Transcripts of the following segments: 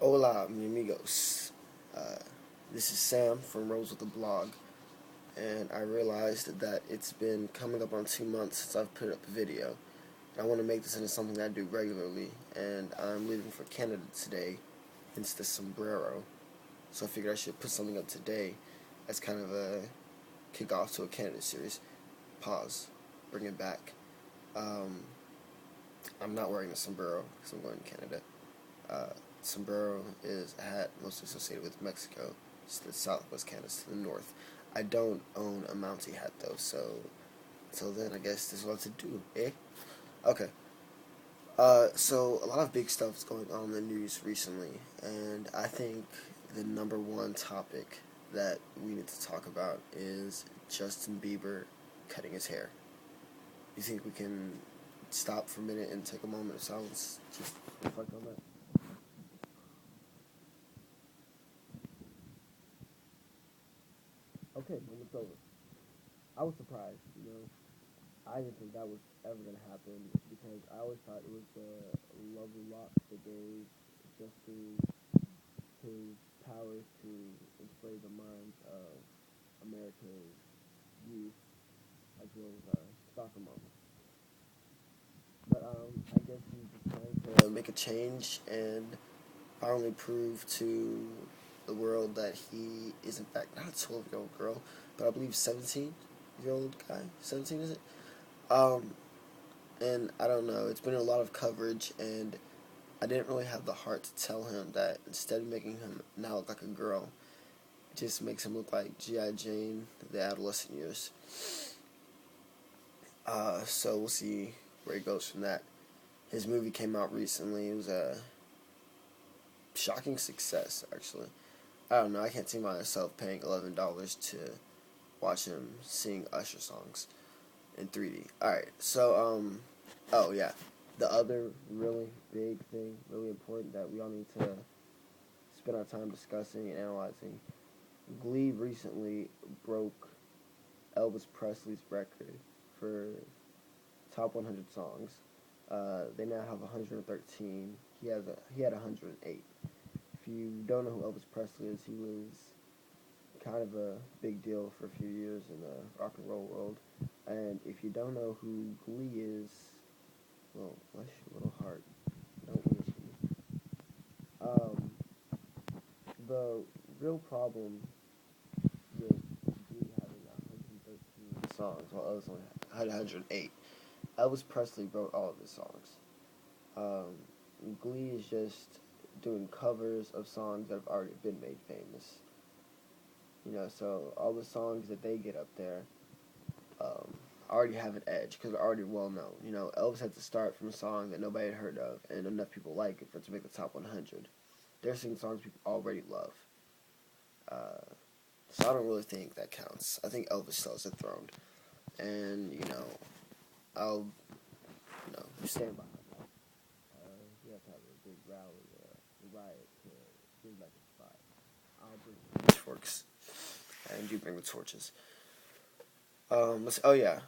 Hola, mi amigos. Uh, this is Sam from Rose with the Blog, and I realized that it's been coming up on 2 months since I've put up a video. I want to make this into something that I do regularly, and I'm leaving for Canada today, hence the sombrero. So I figured I should put something up today as kind of a kickoff to a Canada series. Pause. Bring it back. Um, I'm not wearing a sombrero because I'm going to Canada. Uh, Sombrero is a hat mostly associated with Mexico. It's the southwest Canada, to the north. I don't own a Mountie hat though, so until then I guess this is what to do, eh? Okay. So a lot of big stuff's going on in the news recently, and I think the number one topic that we need to talk about is Justin Bieber cutting his hair. You think we can stop for a minute and take a moment of silence? Just reflect on that. Okay, moment's over. I was surprised. I didn't think that was ever going to happen because I always thought it was the lovely locks that gave Justin his powers to inflate the minds of America's youth as well as soccer moms. But I guess he's just trying to make a change and finally prove to the world that he is in fact not a 12-year-old girl, but I believe 17-year-old guy. 17, is it? Um, and I don't know. It's been a lot of coverage, and I didn't really have the heart to tell him that instead of making him now look like a girl, it just makes him look like G.I. Jane, the adolescent years. So we'll see where he goes from that. His movie came out recently. It was a shocking success, actually. I don't know. I can't see myself paying $11 to watch him sing Usher songs in 3D. Alright, so, oh yeah. The other really big thing, really important that we all need to spend our time discussing and analyzing. Glee recently broke Elvis Presley's record for top 100 songs. They now have 113. He had 108. If you don't know who Elvis Presley is, he was kind of a big deal for a few years in the rock and roll world. And if you don't know who Glee is, well, bless your little heart. Don't wish me. Um, the real problem with Glee having 113 songs, while Elvis only had 108, Elvis Presley wrote all of his songs. Um, Glee is just doing covers of songs that have already been made famous. So all the songs that they get up there already have an edge because they're already well known. Elvis had to start from a song that nobody had heard of, and enough people like it for it to make the top 100. They're singing songs people already love. So I don't really think that counts. I think Elvis still is dethroned, and I'll stand behind that. We have to have a big rally, riot to bring back the spot. I'll bring the pitchforks, and you bring the torches. Oh yeah,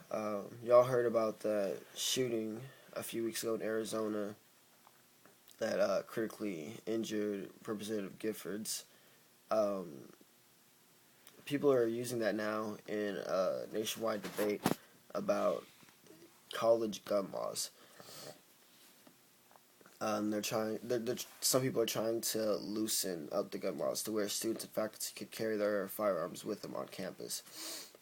y'all heard about the shooting a few weeks ago in Arizona that critically injured Representative Giffords. Um, People are using that now in a nationwide debate about college gun laws. Some people are trying to loosen up the gun laws to where students and faculty could carry their firearms with them on campus.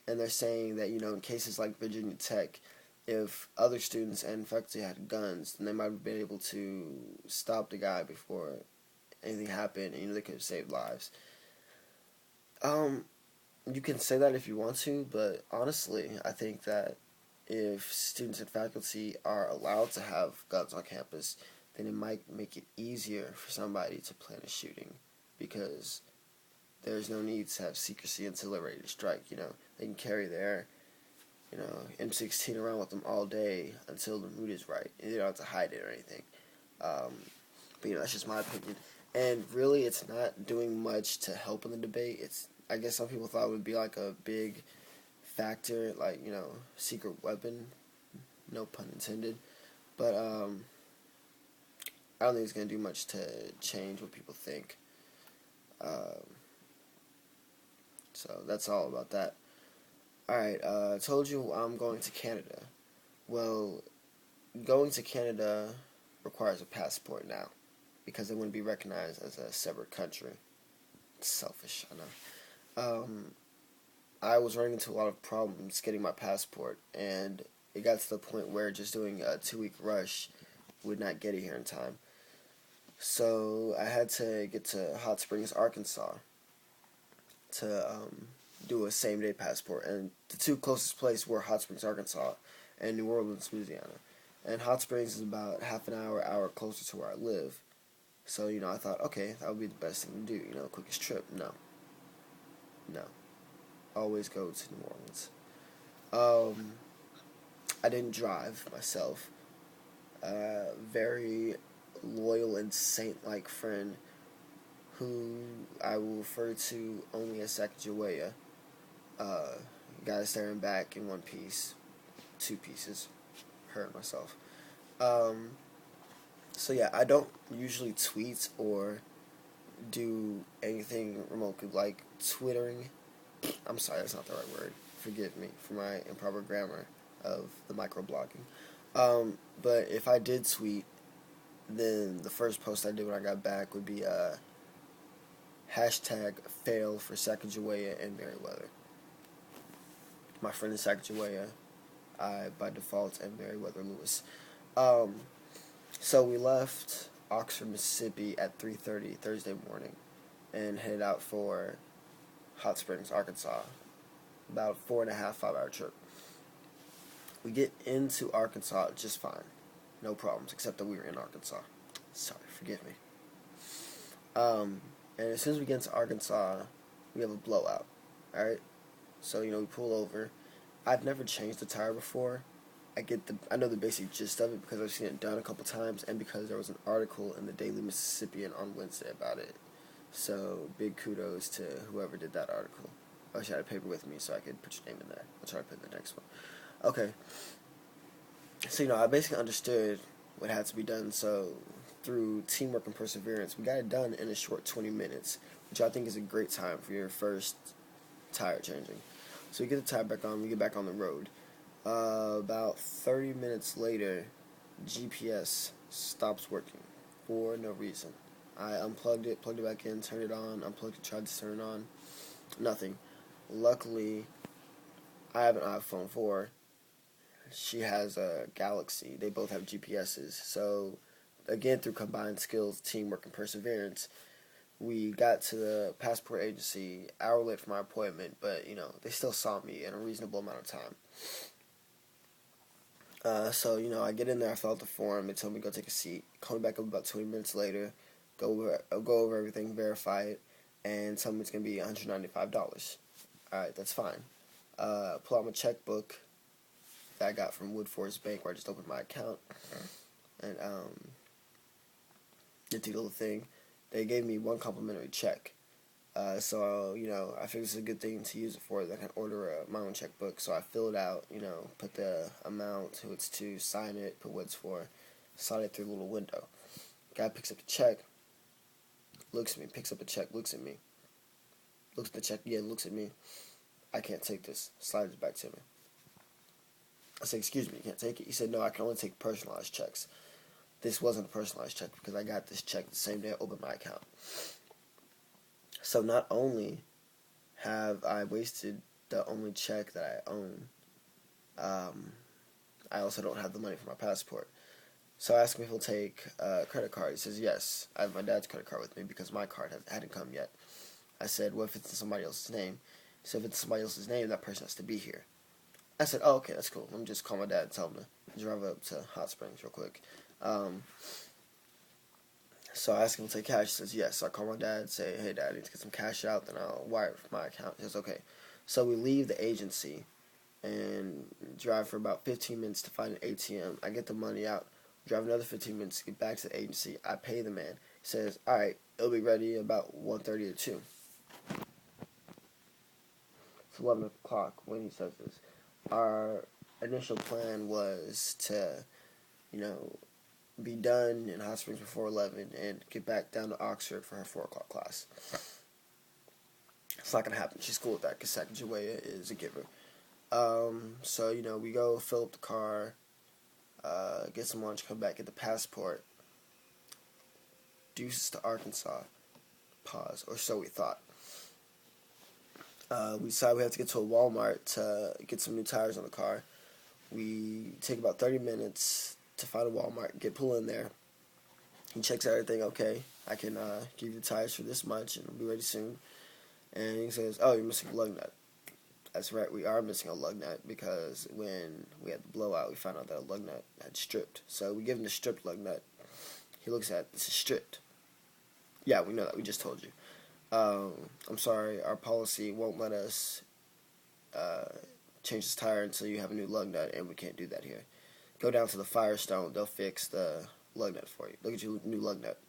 And they're saying that, in cases like Virginia Tech, if other students and faculty had guns, then they might have been able to stop the guy before anything happened, and, they could have saved lives. You can say that if you want to, but honestly, I think that if students and faculty are allowed to have guns on campus, then it might make it easier for somebody to plan a shooting, because there's no need to have secrecy until they're ready to strike. They can carry their M16 around with them all day until the mood is right, and they don't have to hide it or anything. But that's just my opinion. And really, it's not doing much to help in the debate. I guess some people thought it would be like a big factor, like secret weapon, no pun intended. But I don't think it's going to do much to change what people think. So that's all about that. Alright, I told you I'm going to Canada. Well, going to Canada requires a passport now, because it wouldn't be recognized as a separate country. It's selfish, I know. I was running into a lot of problems getting my passport, and it got to the point where just doing a 2-week rush would not get it here in time. So I had to get to Hot Springs, Arkansas to do a same-day passport. And the two closest places were Hot Springs, Arkansas, and New Orleans, Louisiana. And Hot Springs is about half an hour closer to where I live. So, I thought, okay, that would be the best thing to do, quickest trip. No. Always go to New Orleans. I didn't drive myself. Very loyal and saint-like friend who I will refer to only as Sacajawea. Got us there and back in one piece. 2 pieces. Her and myself. So yeah, I don't usually tweet or do anything remotely like Twittering. I'm sorry, that's not the right word. Forgive me for my improper grammar of the microblogging. But if I did tweet, then the first post I did when I got back would be hashtag fail for Sacajawea and Meriwether. My friend is Sacajawea. I, by default, am Meriwether Lewis. So we left Oxford, Mississippi at 3:30 Thursday morning and headed out for Hot Springs, Arkansas. About 4.5, 5-hour trip. We get into Arkansas just fine. No problems, except that we were in Arkansas. Sorry, forgive me. And as soon as we get into Arkansas, we have a blowout. Alright? So, we pull over. I've never changed the tire before. I know the basic gist of it because I've seen it done a couple times, and because there was an article in the Daily Mississippian on Wednesday about it. So, big kudos to whoever did that article. I wish I had a paper with me so I could put your name in there. I'll try to put in the next one. Okay. So, I basically understood what had to be done. So, through teamwork and perseverance, we got it done in a short 20 minutes, which I think is a great time for your first tire changing. So, we get the tire back on, we get back on the road. About 30 minutes later, GPS stops working for no reason. I unplugged it, plugged it back in, turned it on, unplugged it, tried to turn it on. Nothing. Luckily, I have an iPhone 4. She has a Galaxy. They both have GPSs. So, again, through combined skills, teamwork, and perseverance, we got to the passport agency an hour late for my appointment, but, they still saw me in a reasonable amount of time. So, I get in there, I fill out the form, they told me to go take a seat. Call me back up about 20 minutes later, go over everything, verify it, and tell me it's going to be $195. Alright, that's fine. Pull out my checkbook that I got from Woodforest Bank where I just opened my account, and did the little thing. They gave me 1 complimentary check. So, I figured it's a good thing to use it for. I can order my own checkbook. So I fill it out, put the amount, who it's to, sign it, put what it's for, slide it through the little window. Guy picks up the check, looks at me, picks up the check, looks at me. Looks at the check, looks at me. I can't take this. Slides it back to me. I said, excuse me, you can't take it? He said, no, I can only take personalized checks. This wasn't a personalized check because I got this check the same day I opened my account. So not only have I wasted the only check that I own, I also don't have the money for my passport. So I asked him if he'll take a credit card. He says, yes, I have my dad's credit card with me because my card hadn't come yet. I said, what if it's in somebody else's name? He said, if it's somebody else's name, that person has to be here. I said, oh, okay, that's cool. Let me just call my dad and tell him to drive up to Hot Springs real quick. So I asked him to take cash. He says, yes. So I call my dad, say, hey, Dad, I need to get some cash out, then I'll wire it from my account. He says, okay. So we leave the agency and drive for about 15 minutes to find an ATM. I get the money out, drive another 15 minutes to get back to the agency. I pay the man. He says, all right, it'll be ready about 1:30 or 2. It's 11 o'clock when he says this. Our initial plan was to, be done in Hot Springs before 11 and get back down to Oxford for her 4 o'clock class. It's not going to happen. She's cool with that because Sacajawea is a giver. So, we go fill up the car, get some lunch, come back, get the passport. Deuces to Arkansas. Pause. Or so we thought. We decided we have to get to a Walmart to get some new tires on the car. We take about 30 minutes to find a Walmart, pull in there. He checks everything, okay, I can give you the tires for this much and we'll be ready soon. And he says, oh, you're missing a lug nut. That's right, we are missing a lug nut because when we had the blowout, we found out that a lug nut had stripped. So we give him the stripped lug nut. He looks at it, this is stripped. Yeah, we know that, we just told you. I'm sorry, our policy won't let us change this tire until you have a new lug nut, and we can't do that here. Go down to the Firestone, they'll fix the lug nut for you. Look at your new lug nut.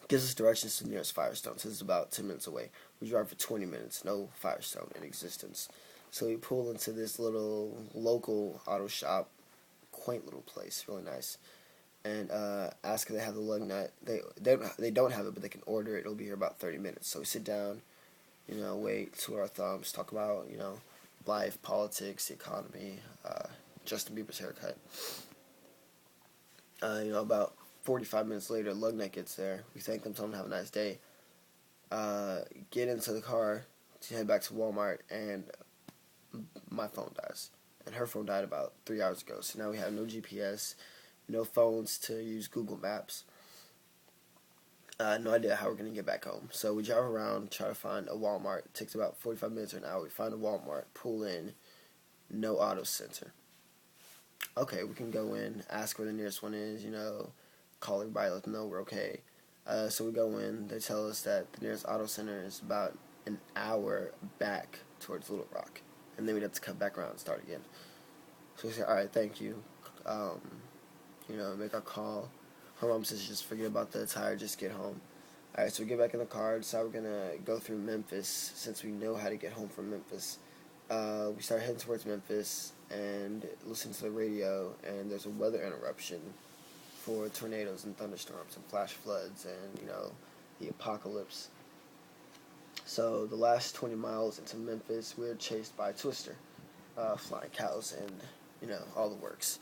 Gives us directions to the nearest Firestone, so it's about 10 minutes away. We drive for 20 minutes, no Firestone in existence. So we pull into this little local auto shop, quaint little place, really nice, and ask if they have the lug nut. They don't have it, but they can order it. It'll be here about 30 minutes. So we sit down, wait, twiddle our thumbs, talk about, life, politics, the economy, Justin Bieber's haircut. About 45 minutes later, lug nut gets there. We thank them, tell them to have a nice day. Get into the car to head back to Walmart, and my phone dies. And her phone died about 3 hours ago. So now we have no GPS, no phones to use Google Maps. No idea how we're going to get back home. So we drive around, try to find a Walmart. It takes about 45 minutes or an hour. We find a Walmart, pull in, no auto center. Okay, we can go in, ask where the nearest one is, call everybody, let them know we're okay. So we go in, they tell us that the nearest auto center is about an hour back towards Little Rock. And then we'd have to come back around and start again. So we say, alright, thank you. Make our call. Her mom says just forget about the tire, just get home. Alright, so we get back in the car, decide we're going to go through Memphis since we know how to get home from Memphis. We start heading towards Memphis and listen to the radio, and there's a weather interruption for tornadoes and thunderstorms and flash floods and, the apocalypse. So the last 20 miles into Memphis, we're chased by Twister, flying cows and, all the works.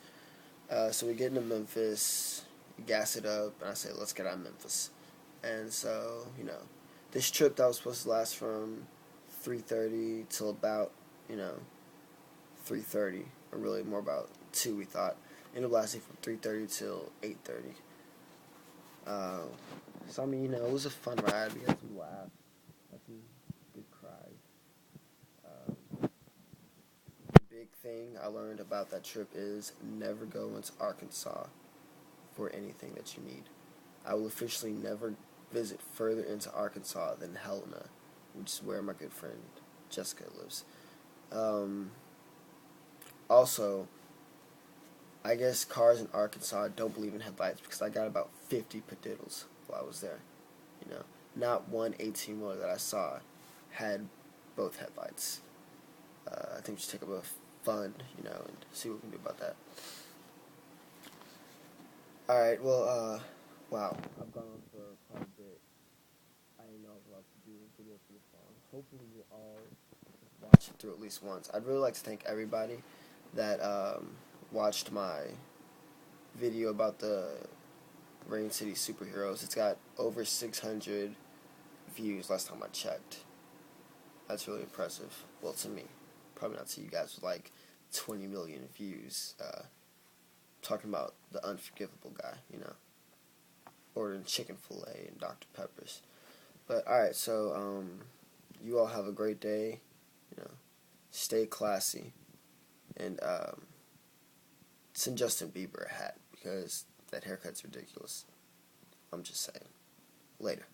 So we get into Memphis, gas it up, and I say, let's get out of Memphis. And so, this trip that was supposed to last from 3:30 till about, 3:30, or really more about 2, we thought. Ended up lasting from 3:30 till 8:30. So, it was a fun ride. We had some laughs, had some good cries. The big thing I learned about that trip is never go into Arkansas for anything that you need. I will officially never visit further into Arkansas than Helena, which is where my good friend Jessica lives. Also, I guess cars in Arkansas don't believe in headlights because I got about 50 padiddles while I was there. Not one 18-wheeler that I saw had both headlights. I think we should take up a fund, and see what we can do about that. Alright, well, wow. I've gone on for quite a bit. I didn't know I was allowed to do a video for this long. Hopefully you'll all watch it through at least once. I'd really like to thank everybody that watched my video about the Rain City superheroes. It's got over 600 views last time I checked. That's really impressive. Well, to me. Probably not to you guys with like 20 million views. Talking about the unforgivable guy, ordering chicken fillet and Dr. Peppers. But alright, so you all have a great day. Stay classy, and send Justin Bieber a hat because that haircut's ridiculous. I'm just saying. Later.